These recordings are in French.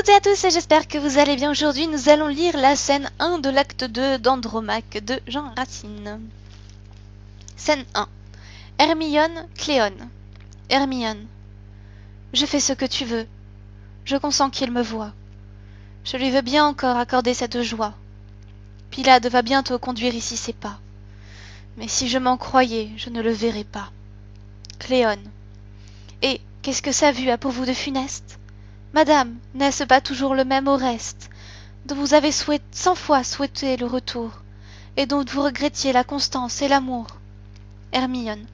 toutes et à tous, et j'espère que vous allez bien. Aujourd'hui, nous allons lire la scène 1 de l'acte 2 d'Andromaque de Jean Racine. Scène 1. Hermione, Cléone. Hermione. Je fais ce que tu veux. Je consens qu'il me voie. Je lui veux bien encore accorder cette joie. Pylade va bientôt conduire ici ses pas. Mais si je m'en croyais, je ne le verrais pas. Cléone. Et qu'est-ce que sa vue a pour vous de funeste? Madame, n'est-ce pas toujours le même Oreste, dont vous avez 100 fois souhaité le retour, et dont vous regrettiez la constance et l'amour? Hermione.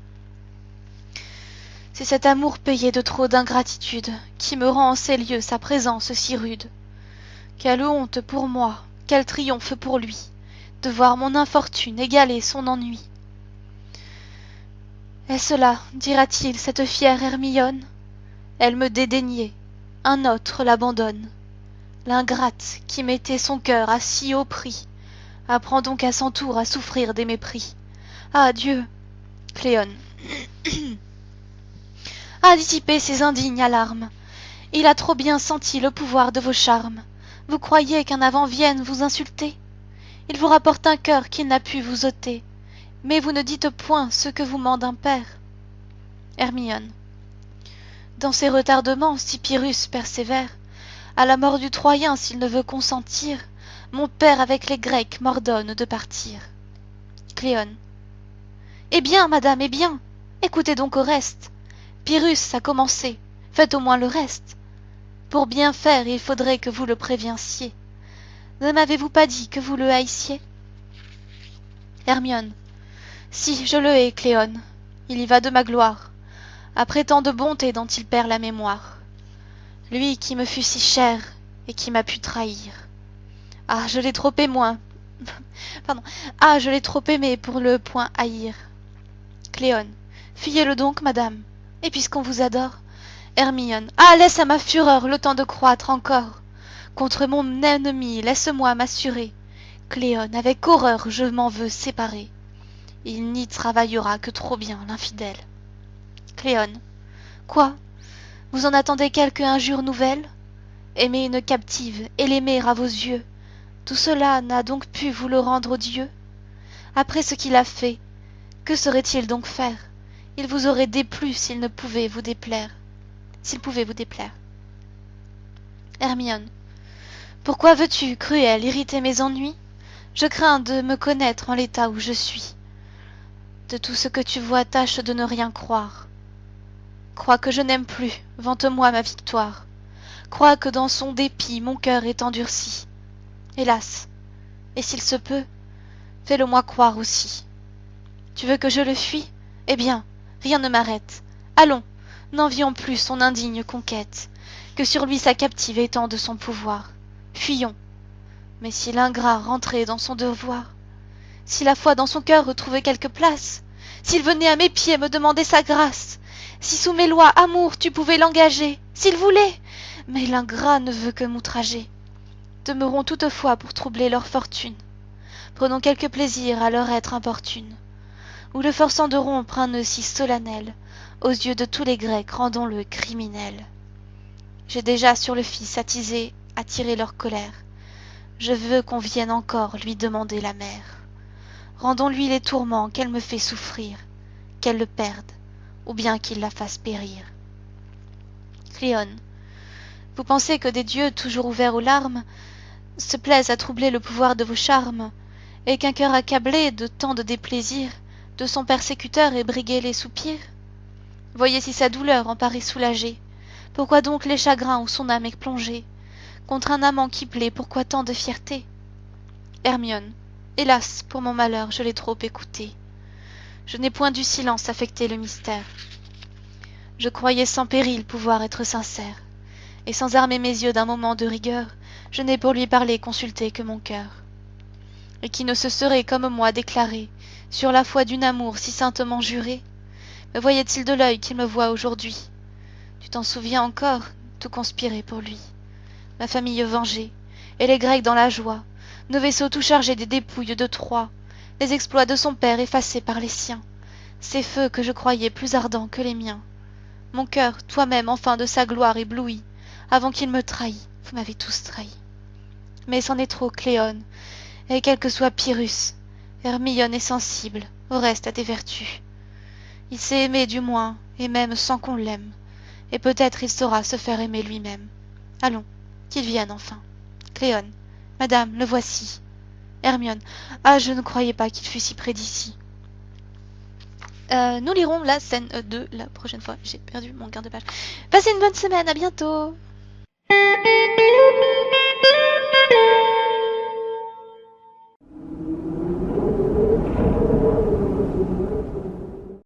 C'est cet amour payé de trop d'ingratitude qui me rend en ces lieux sa présence si rude. Quelle honte pour moi, quel triomphe pour lui, de voir mon infortune égaler son ennui. Est-ce là, dira-t-il, cette fière Hermione? Elle me dédaignait, un autre l'abandonne. L'ingrate qui mettait son cœur à si haut prix apprend donc à son tour à souffrir des mépris. Ah Dieu! Cléone. À dissiper ces indignes alarmes. Il a trop bien senti le pouvoir de vos charmes. Vous croyez qu'un avant vienne vous insulter? Il vous rapporte un cœur qu'il n'a pu vous ôter. Mais vous ne dites point ce que vous mande un père. Hermione. Dans ces retardements, si Pyrrhus persévère, à la mort du Troyen s'il ne veut consentir, mon père avec les Grecs m'ordonne de partir. Cléone. Eh bien, madame, eh bien, écoutez donc au reste. Pyrrhus a commencé, faites au moins le reste. Pour bien faire, il faudrait que vous le prévienssiez. Ne m'avez-vous pas dit que vous le haïssiez? Hermione. Si, je le hais, Cléone. Il y va de ma gloire, après tant de bonté dont il perd la mémoire. Lui qui me fut si cher et qui m'a pu trahir. Ah, je l'ai trop aimé, Ah, je l'ai trop aimé pour le point haïr. Cléone. Fuyez-le donc, madame. Et puisqu'on vous adore. Hermione. Ah, laisse à ma fureur le temps de croître encore. Contre mon ennemi, laisse-moi m'assurer. Cléone, avec horreur, je m'en veux séparer. Il n'y travaillera que trop bien, l'infidèle. Cléone. Quoi? Vous en attendez quelque injure nouvelle? Aimer une captive et l'aimer à vos yeux, tout cela n'a donc pu vous le rendre odieux? Après ce qu'il a fait, que saurait-il donc faire? Il vous aurait déplu s'il ne pouvait vous déplaire. S'il pouvait vous déplaire. Hermione. Pourquoi veux-tu, cruelle, irriter mes ennuis? Je crains de me connaître en l'état où je suis. De tout ce que tu vois, tâche de ne rien croire. Crois que je n'aime plus, vante-moi ma victoire. Crois que dans son dépit mon cœur est endurci. Hélas, et s'il se peut, fais-le-moi croire aussi. Tu veux que je le fuie? Eh bien, rien ne m'arrête. Allons, n'envions plus son indigne conquête, que sur lui sa captive étende son pouvoir. Fuyons. Mais si l'ingrat rentrait dans son devoir, si la foi dans son cœur retrouvait quelque place, s'il venait à mes pieds me demander sa grâce, si sous mes lois, amour, tu pouvais l'engager, s'il voulait, mais l'ingrat ne veut que m'outrager. Demeurons toutefois pour troubler leur fortune. Prenons quelque plaisir à leur être importune. Ou le forçant de rompre un nœud si solennel, aux yeux de tous les Grecs, rendons-le criminel. J'ai déjà sur le fils attiré leur colère. Je veux qu'on vienne encore lui demander la mère. Rendons-lui les tourments qu'elle me fait souffrir, qu'elle le perde, ou bien qu'il la fasse périr. Cléone. Vous pensez que des dieux toujours ouverts aux larmes se plaisent à troubler le pouvoir de vos charmes, et qu'un cœur accablé de tant de déplaisirs de son persécuteur ait brigué les soupirs? Voyez si sa douleur en paraît soulagée. Pourquoi donc les chagrins où son âme est plongée? Contre un amant qui plaît, pourquoi tant de fierté? Hermione. Hélas, pour mon malheur, je l'ai trop écouté. Je n'ai point du silence affecté le mystère. Je croyais sans péril pouvoir être sincère, et sans armer mes yeux d'un moment de rigueur, je n'ai pour lui parler consulté que mon cœur. Et qui ne se serait comme moi déclaré sur la foi d'une amour si saintement juré? Me voyait-il de l'œil qu'il me voit aujourd'hui? Tu t'en souviens encore, tout conspirait pour lui. Ma famille vengée, et les Grecs dans la joie, nos vaisseaux tout chargés des dépouilles de Troie, les exploits de son père effacés par les siens, ces feux que je croyais plus ardents que les miens. Mon cœur, toi-même enfin de sa gloire ébloui, avant qu'il me trahît, Vous m'avez tous trahi. Mais c'en est trop, Cléone. Et quel que soit Pyrrhus, Hermione est sensible, au reste, à des vertus. Il sait aimer du moins, et même sans qu'on l'aime. Et peut-être il saura se faire aimer lui-même. Allons, qu'il vienne enfin. Cléone, madame, le voici. Hermione, ah, je ne croyais pas qu'il fût si près d'ici. Nous lirons la scène 2 la prochaine fois. J'ai perdu mon quart de page. Passez une bonne semaine, à bientôt!